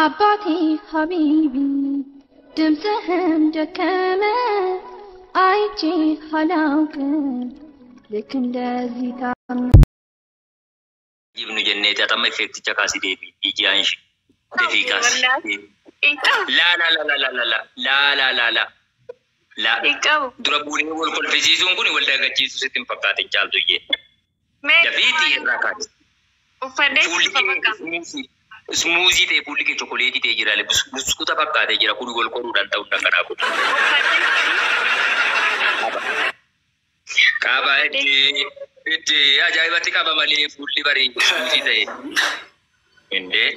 አባቴ ሀቢቢ ድምፅህም ደከመ አይቼ አላውቅም ልክ እንደዚህ ታም يبنو جنة تام إفكت جكاسي ديبي يجيانش دفيكاس لا لا لا لا لا لا لا لا لا لا لا دربوني وول كل فيزيزون كوني ولا كجيسو ستين فكات الجال دويه دفيتي الركات سموزي تي بولي كي شوكولاتي تي جرالي بسكوتا فكات جرا كوني وول كورو دانتا ودانكنا كوني كابا إتي أجاي باتي كابا مالي فولي باري سموزي تي إنده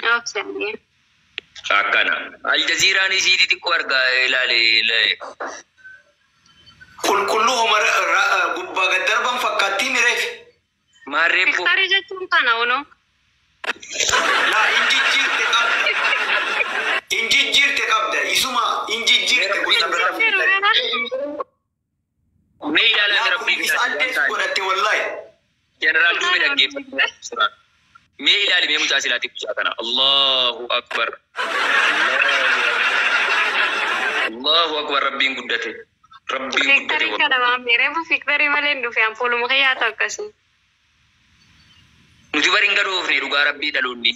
أكنا الجزيرة نسيتي تكوارغا إلالي لا كلهم غبا قدربا فكاتين ريف ما ريبو اختاري جاتون كانا ونو لا إنجي جيرت كابدا يسمع إنجي جيرت ميلا لا ربي إسألتس قرأت والله جنرال دومي لكي ميلا لي ميمو تاسلاتي كشاكنا الله أكبر الله أكبر ربي قدته ربي فكري كذا ما ميرم فكري مالين دو في أمبولو مخيا تاكسي نتبرين كروف نيرو ربي دلوني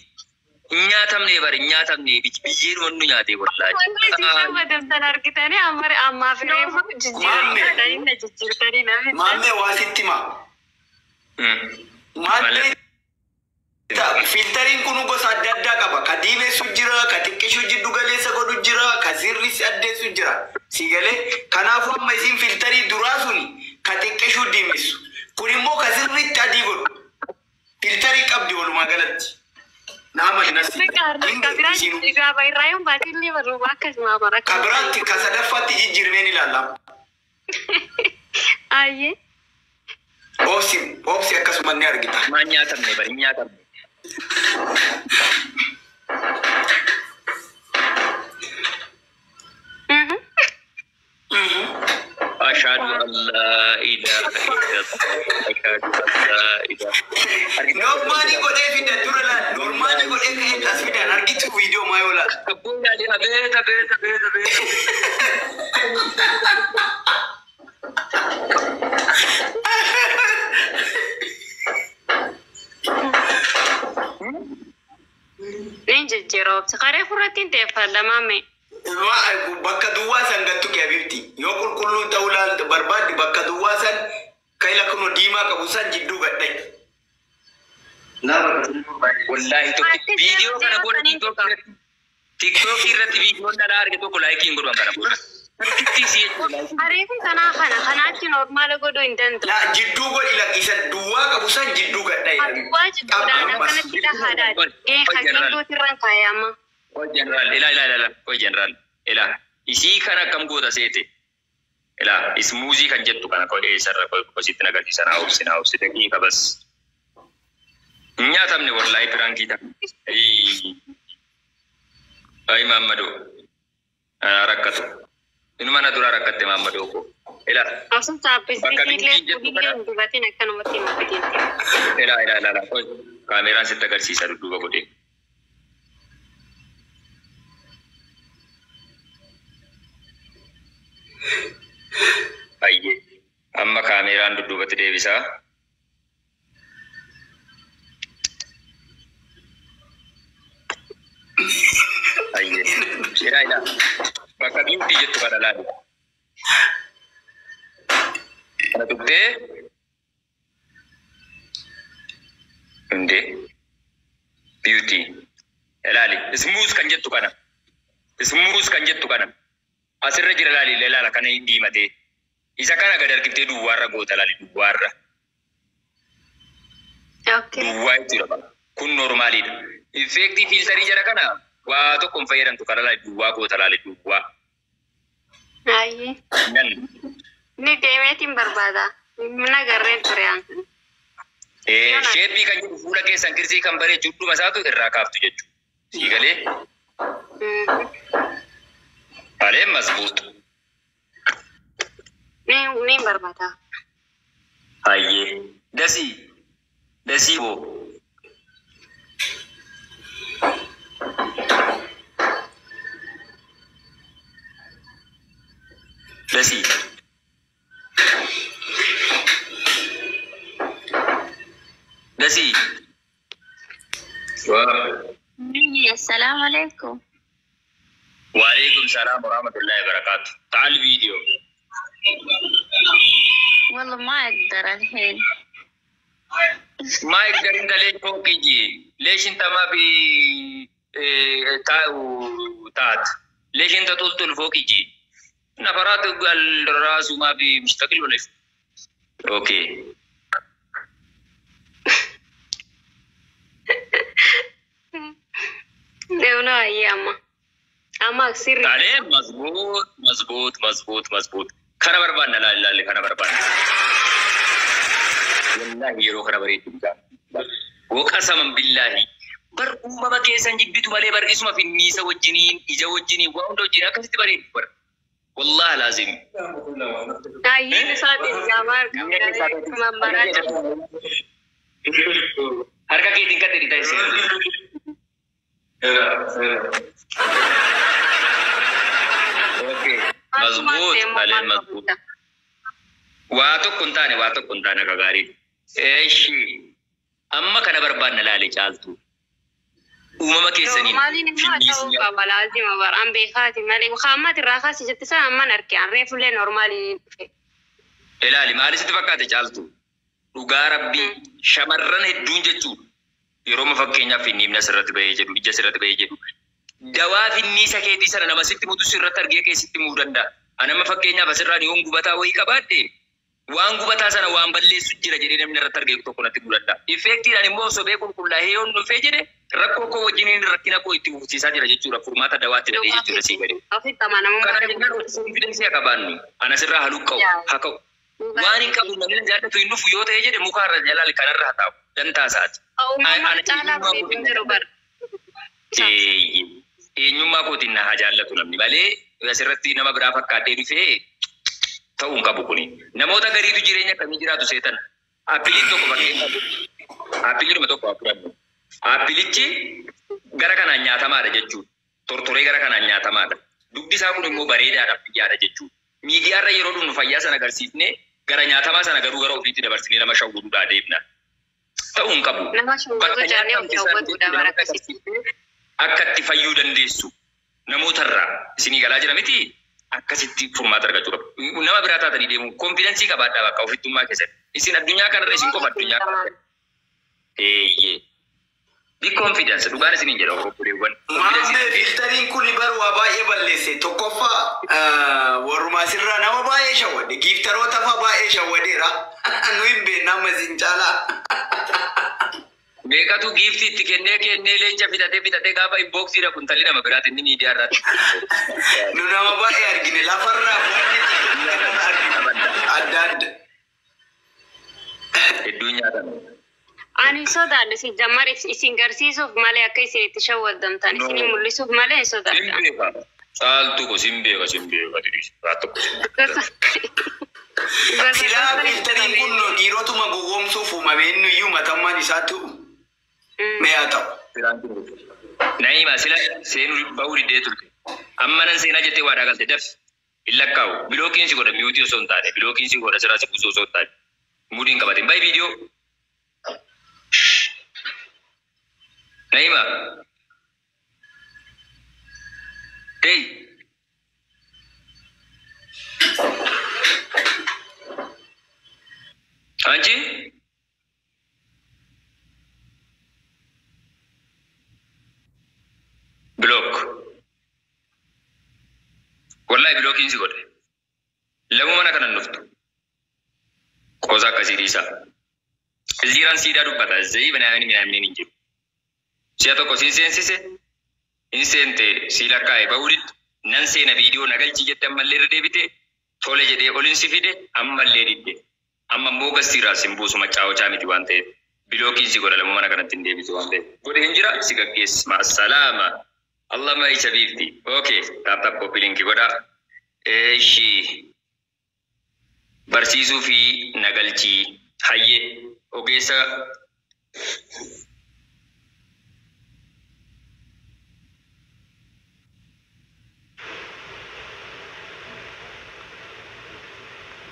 نياتم نيبر نياتم نيبي بيجير ونو نياتي والله سيشا مدام تنار كتاني أمر أما فريم جزيرة كتاني نجزيرة كتاني نامي مامي واسيتي ما مامي filtering kunu gosa adda adda qaba kadime sujjira katikishu jiddu galeessa godhu jira kazirris adde sujjira sigale kanafu amma isin filteri durasuni katikishu dimisu kunimmo kazirri tadi godhu filteri qabdi waluma galatti nama nasi kabiran diga bayrayum batilli baru bakas ma baraka kabiranti kasadafati jijjirmeni lalam aye osim akasumanni argita ma nyaatam ne bari nyaatam أشهد أن لا إله إلا الله أشهد أن لا إله normally go there in the durala normally go there in the hospital argit video mayola kabunda li abeta ninja jero sakare furatin te falla mame bakka duwasan gattu ke abibti yo kullu tawlan barbadi bakka duwasan kayla kuno dima kabusan jiddu gaddai والله تو فيديو كنا بولا تيك توك irratti video ndala arge to ko liking godwan kana bola tisi arifin kana ti normal godo intent la jiddu god ila isa duwa kabusan jiddu gaddai waji godana kana tida hada hakin do tirran kayama o general ila o general ila isi kana kam goda sete ila is music kan jettu kana ko sarra ko sitna gadi sana ausina ki ka bas nyaatam ne wallahi pirankita ay mamado rakatu inu mana dura rakatte mamado ko ila asun tapis dikile dubatin akan mati mati ila ko kamera se tagarsi saru duba ko de ayye amma kamera duba te devisa ayye ila bakka beauty jettu kada ladi ana dubbe inde beauty elali smooth kan jettu kana asirra jira lali lelala kana indi mate isa kana gadar kibte duwarra gota lali duwarra okay duwai tira kun normali effecti filteri jara kana wa to kon fayiran to kala lali duwa gota lali duwa aye nan ni demetin barbada mina garre turyan shepi kan jiru fuula keessan kirsi kan bare juddu masatu irra kaaftu jechu sigale ale mazbut ni barbada ayye dasi bo دسي دسي السلام عليكم. وعليكم السلام ورحمة الله وبركاته. تعال الفيديو. والله ما أقدر الحين. ما يقدر انت ليش فوق يجي؟ ليش انت ما في تات؟ ليش انت طول فوق يجي؟ نفرات الراس وما في مشتكل ولا اوكي. ديونا يا أما سيري. تعليم مظبوط مظبوط مظبوط مظبوط. خنا بربان لا لا لا خنا بربان. والله يرو خنا بريت. وقسما بالله بر ما كيسان جبتو مالي بر اسمه في النيسا والجنين إجا والجنين واندو جنا كسيت بريت بر. والله لازم. أيه نساتي جامار كمان براجع. harga ke tingkat di tais oke mazbut kalian mazbut wato kuntane kagari eshi amma kana barbanna lale chaltu umama kesani مالين ما توقع لازم أبر أم بيخاتي مالي وخامات الراخاس جتسا أما نركي عن ريف لي نورمالي elali mali sitifakate chaltu dhugaa rabbii shamarran hedduun jechuudha yeroo mafakkeenyaaf finniimna sirratti bahee jedhu ija sirratti bahee jedhu dawaa finniisa keetii sana nama sitti mutu sirratti argee keessatti muu danda'a anama fakkeenyaaf asirraan yoon gubataa wayii qabaadhe waan gubataa sana waan balleessu jira jedhee namni irratti argee tokko natti muu danda'a effektiidhaan immoo sobee qulqullaa'ee yoon dhufee jedhe rakkoo koo wajjiniin rakkina koo itti fufsiisaa jira jechuudha furmaata dawaatti dhadhee jechuudha sii gadi kana jennaan konfidensiyaa qabaannu anasirraa haluu qabu haa ka'u waan hin qabu namni jaallatu hin dhufu yoo ta'e jedhe mukaarra jalaali kanarra haa taa'u dantaa isaati. Eenyummaa kootiin na haa jaallatu namni malee asirratti nama biraa fakkaatee dhufee ta'uu hin qabu kuni. Namoota gariitu jireenya akkamii jiraatu seetan. Aappiliin tokko fakkeenyaaf aappiliinuma tokko haa aappilichi gara kanaan nyaatamaadha jechuudha. Tortoree gara kanaan nyaatamaadha. Dugdi isaa kun immoo bareedaadhaaf biyyaadha jechuudha. Miidiyaarra yeroo dhufnu fayyaa sana agarsiifnee gara nyaatamaa sana garuu gara ofiitti dabarsinee nama shawwuudhaa deemna. Ta'uu hin qabu. Akka itti fayyuu dandeessu namootarraa isinii galaa jira miti akkasitti furmaata argachuu qabu. Nama biraa taatanii deemu konfidensii qabaadhaa bakka ofittummaa keessatti. Isin addunyaa kanarra isin qofa addunyaa kanarra. Eeyyee. Be confidence dhugaan isiniin jedha obboleewwan. Maamee filtariin kun baruu baay'ee balleesse tokkoffaa warrumaa sirraa nama baay'ee shawwade giiftaroota fa'aa baay'ee shawwadeera nu hin beekne amma isin caalaa. Beekatu giiftii itti kennee leenca fitatee gaafa inboksiidha kun talli nama biraati inni miidiyaa irratti. Nu nama baay'ee argine lafarraa adda adda. Hedduu nyaatame. Ani sodaadha si jammar isin garsiisuuf malee akka isin itti shawwaddamtan isin mul'isuuf malee sodaadha. Caaltu ko simbeeka silaa filtariin kun dhiirotuma gowwoomsuuf uumame inni iyyuu matammaan isaatu mee haa ta'u. Naima sila seenuu bahuu diddee turte. Amma nan seenaa jettee waa dhagalte daf hin lakkaa'u. Bilookiin si godha miutii osoo hin taane bilookiin si godha sirraa si buusuu osoo hin taane. Mudiin qabateen baay'ee viidiyoo. Naima. Hey. Anji? Block. Wallahi blocking si godhe. Lamu mana kanan nuftu. Qosa akkasiidhiisa. Ziiraan siidaa dubbata. Zayii banaayanii midhaan hin jiru. Si'a tokko siin seensise. Hin seente sii lakkaa'e ba'uudit nan seena viidiyoo nagalchi jette ammallee irra deebite tole jedhee olin si fide ammallee didde. Amma immoo gastiirraa sin buusu machaa'ochaa miti waan ta'eef. Bilookiin si godha lamu mana kanatti hin deebisu waan ta'eef. Godhe hin jira si gaggeessi. Maasalaama. Allah ma isa bifti. Okay. Tap copy link godha. Eeshi. Barsiisuu fi nagalchi hayyee ogeessa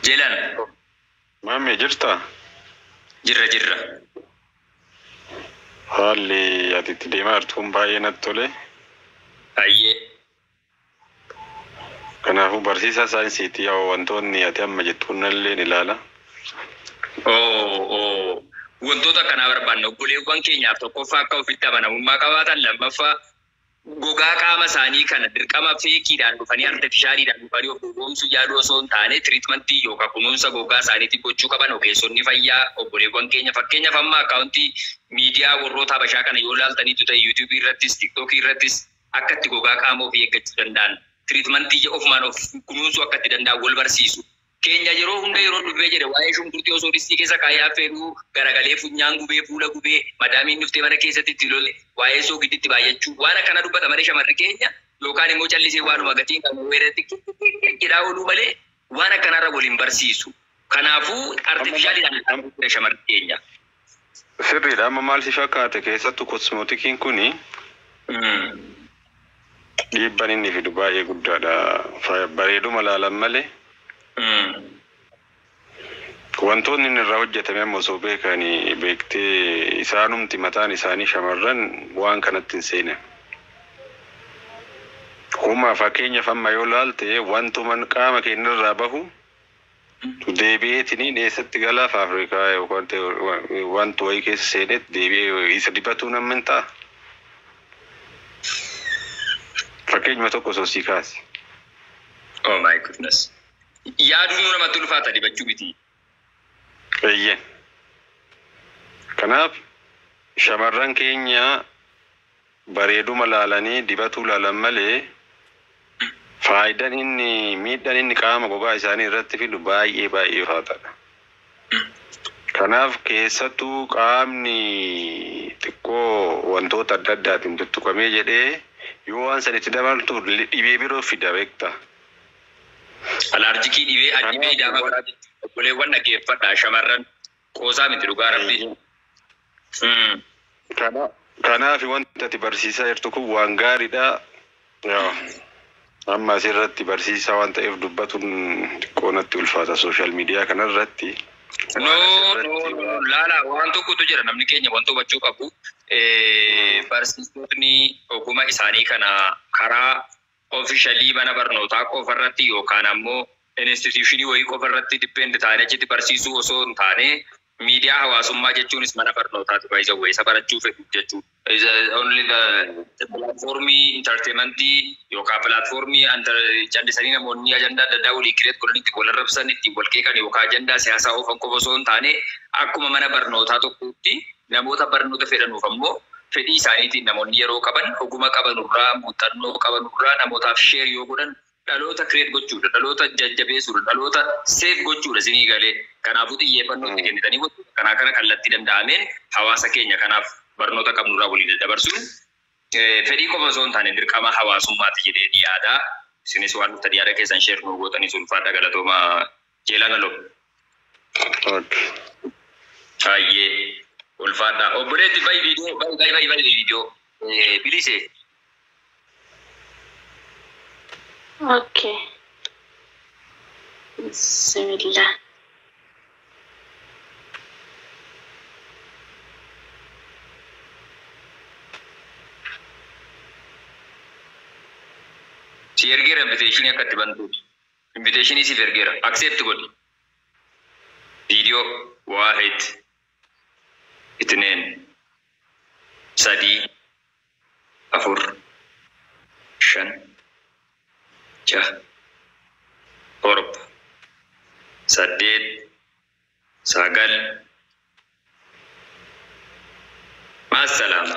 Jeelan. Maamee jirta? Jirra. Haalli ati itti deemaa jirtu kun baay'ee natti tole. Baay'ee. Kanaafuu barsiisaa saayinsiitii yaa wantoonni ati amma jettu kunnallee ni ilaala. Wantoota kanaa barbaanna obboleewwan keenyaaf tokkoffaa akka ofitti amanamummaa qabaatan lammaffaa gogaa qaama isaanii kana dirqama feekiidhaan dhufanii artifishaaliidhaan dhufanii of gowwoomsuu yaaduu osoo hin taane tiriitmentii yookaan kunuunsa gogaa isaaniitti gochuu qaban ogeessonni fayyaa obboleewwan keenya fakkeenyaaf amma akkaawuntii miidiyaa warroota Habashaa kana yoo ilaaltaniitu ta'e yuutuubii irrattis tiiktookii irrattis akka itti gogaa qaama ofii eeggachuu danda'an tiriitmentii ofumaan of kunuunsuu akka itti danda'an wal barsiisu. Keenya yeroo hunda yeroo dhufee jedhe waa'ee shunkurtii osoo distii keessa kaayaa fedhuu garagalee funyaan gubee fuula gubee madaamiin dhuftee mana keessatti itti lole waa'ee soogitti baay'achuu waan akkana dubbata malee shamarri keenya yookaan immoo callisee waanuma gatiin kan weerratti jedhaa ooluu malee waan akkanarra waliin barsiisu. Kanaafuu artifishaaliidhaan shamarri keenya. Sirriidha amma maal si fakkaate keessattuu kosmootikiin kuni dhiibbaan inni fidu baay'ee guddaadha. Bareeduma laalan malee. Wantoonni inni irraa hojjetame ammoo osoo beekanii beektee isaanumti mataan isaanii shamarran waan kanatti hin seene. Uumaa fakkeenyaaf amma yoo laalte wantuma qaama keenya irraa bahu deebi'eetiniin eessatti galaaf Afrikaa yookaan wanti wayii keessa seenetti deebi'ee isa dibatuu namni hin ta'a. Fakkeenyuma tokko osoo sii kaase. Oh my goodness. Yaaduun namatti ulfaata dibachuu miti. Eeyyee. Kanaaf shamarran keenya bareeduma laalanii dibatuu laalan malee faayidaan inni miidhaan inni qaama gogaa isaanii irratti fidu baay'ee ulfaataadha. Kanaaf keessattuu qaamni xiqqoo wantoota adda addaatiin tuttuqamee jedhee yoo waan sanitti dabaltu dhibee biroo fida beekta. Alarjikii dhibee adibee daama biraa jechuudha. Obboleewwan dhaggeeffadhaa shamarran qoosaa miti dhugaa rabbi. Kanaaf wanti ati barsiisaa jirtu kun waan gaariidha. Amma asirratti barsiisaa waan ta'eef dubbatuun xiqqoo natti ulfaata sooshaal miidiyaa kanarratti. Laala waan tokkotu jira namni keenya waan hubachuu qabu. Barsiisotni ogummaa isaanii kana karaa officially mana barnootaa qofarratti yookaan ammoo institutionii wayii qofarratti depend ta'anii achitti barsiisuu osoo hin taane miidiyaa hawaasummaa jechuunis mana barnootaati baay'isa wayisa barachuu fedhu jechuudha. Only the platformii entertainmentii yookaan platformii callisanii namoonni ajandaa adda addaa walii kireet godhanitti wal arrabsan ittiin wal qeeqan yookaan ajandaa siyaasaa oofan qofa osoo hin taane akkuma mana barnootaa tokkotti namoota barnoota fedhanuuf ammoo fedhii isaaniitiin namoonni yeroo qaban ogummaa qabanurraa muuxannoo qabanurraa namootaaf sheer yoo godhan dhaloota kireet gochuudha dhaloota jajjabeessuudha dhaloota seef gochuudha isinii galee kanaafuu xiyyeeffannoo itti kennitanii gochuudha kanaa kana kallattii danda'ameen hawaasa keenya kanaaf barnoota qabnurraa walii daddabarsuun fedhii qofa osoo hin taane dirqama hawaasummaatti jedhee dhiyaadaa isinis waan nuti dhiyaada keessan sheer nuu gootanii sulfaadha galatoomaa jeelana loo. Baay'ee ulfaadha obboleetti bayi viidiyoo bilise. Okay. Bismillah. Si ergeera invitation akka itti bantuuti. Invitation si ergeera. Accept godhi. Video waahid. Itneen. Sadii. Afur. Shan. Jaha. Torba. Saddeet. Sagal. Maasalaama.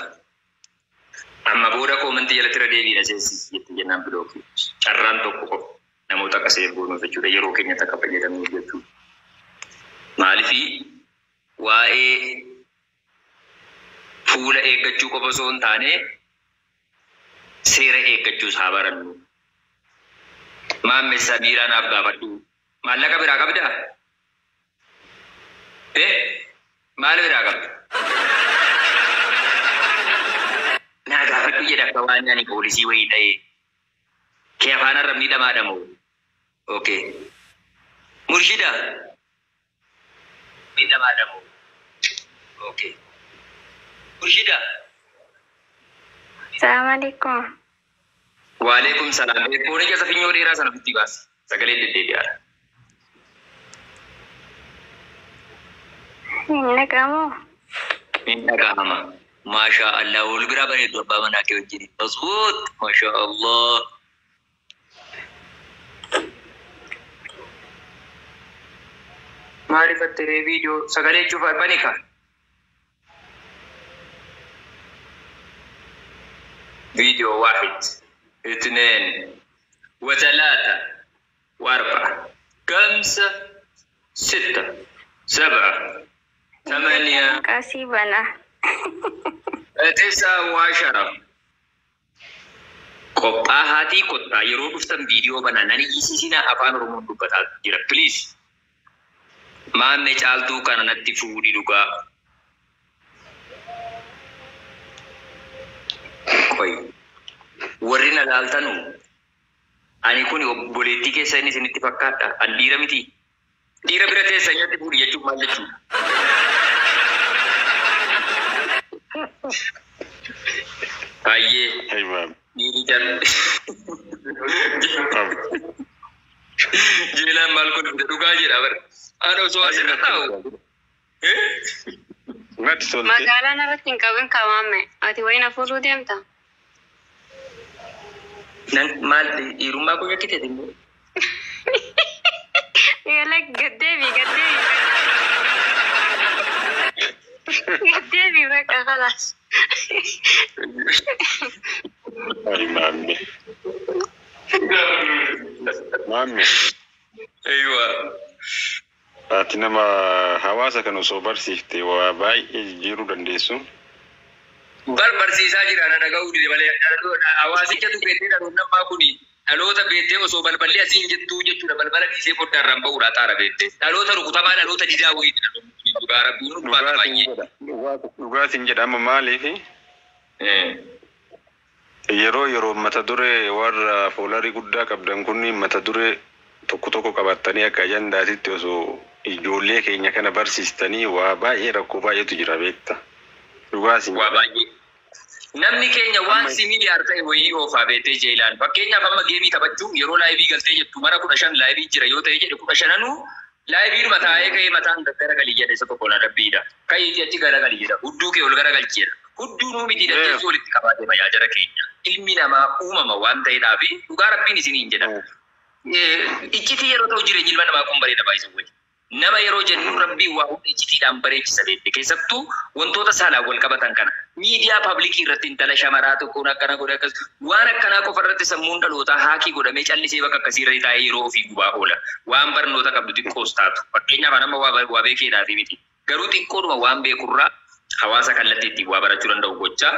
Amma booda koomantii jalatti irra deebiidha seensi jetti jennaan bilooki. Carraan tokko qofa namoota akka seef goonuuf jechuudha yeroo keenyatti akka fayyadamuuf jechuudha. Maaliifii waa'ee fuula eeggachuu qofa osoo hin taane seera eeggachuus haa barannu. Maammeessaa biiraa naaf gaafadhu. Maallaqa biraa qabdaa? Maal biraa qabda? Naa gaafadhu jedha akka waan ani poolisii wayii ta'ee. Kee afaan arrabni dhamaadha moo? Okay. مرشدة إذا ما دمو أوكي مرشدة السلام عليكم. وعليكم السلام. كوني جالس في نيوري راسنا في تباس سكالي ديار. إنك أما ما شاء الله والبرا بريد بابا ناكي وجدي مظبوط ما شاء الله. معرفة تري فيديو سكالي تشوفها بانيكا. فيديو 1 2 و3 و4 5 6 7 8 كاسيبنا 9 و10 قطع هاتي قطع يرو دفتن فيديو بناناني يسيسينا أفان رومون دبتا جرا بليز ما مجالتو كان نتي فودي دوغا كوي ورنا لالتانو أني كوني بوليتي كيساني سنتي فكاتا أنديرا متي ديرا براتي سنياتي فودي يجو مالجو Aye. Hey, ma'am. Ini kan. Jilan malkun duga aja dah ber. Ada soal saya tahu. Nggak disolti. Magala narrating kawin kawame. Ati wai na furu diam ta. Nan mal di rumah aku ya kita tunggu. Ya like gadevi. Gadevi baka khalas. Ay, mami. Mami. Aywa. Ati nama hawaasa kan osoo barsiifte waa baay'ee jijjiiruu dandeessu. Barsiisaa jira na dhaga'uu dide malee hawaasichatu beektee dhaluun namaa kuni dhaloota beektee osoo balballee asiin jettuu jechuudha balbala dhiisee foddaarraan ba'uudha taara beektee dhaloota rukutamaa dhaloota didaa wayii dhugaa rabbiin ulfaata baay'ee. Dhugaatiin jedhama maaliifi? Yeroo mata duree warra foolarii guddaa qabdan kunniin mata duree tokko qabatanii akka ajandaatitti osoo ijoollee keenya kana barsiistanii waa baay'ee rakkoo baay'eetu jira beekta. Dhugaatiin waa baay'ee. Namni keenya waan simili harka'e wayii oofaa beektee jeelaan fakkeenyaaf amma geemii taphachuu yeroo laayivii galtee jettu mara 15 laayivii jira yoo ta'e jedhe 15 laayivii mataa'ee ka'ee mataan gara galii jedhe isa tokko na rabbiidha. Ka'eetii achi gara galii jedha hudduu kee ol gara galcheedha. Hudduu nuu miti dandeessu walitti qabaatee mayyaa jara keenya. Ilmi namaa uumama waan ta'eedhaa fi dhugaa rabbiin isiniin jedha. Iccitii yeroo ta'u jireenya ilma namaa kun bareeda baay'isa wayii. Nama yeroo jennu rabbii waa hundi iccitiidhaan bareechisa beekte keessattuu wantoota saalaan wal qabatan kana miidiyaa paablikii irratti intala shamaraa tokkoon akkana godhe akkas waan akkanaa qofa irratti sammuun dhalootaa haakii godhamee callisee bakka akkasii irra taa'ee yeroo ofii gubaa oola waan barnoota qabdu xiqqoos taatu fakkeenyaaf nama waa beekeedhaafi miti garuu xiqqoodhuma waan beekurraa hawaasa kallattii ittiin waa barachuu danda'u gochaa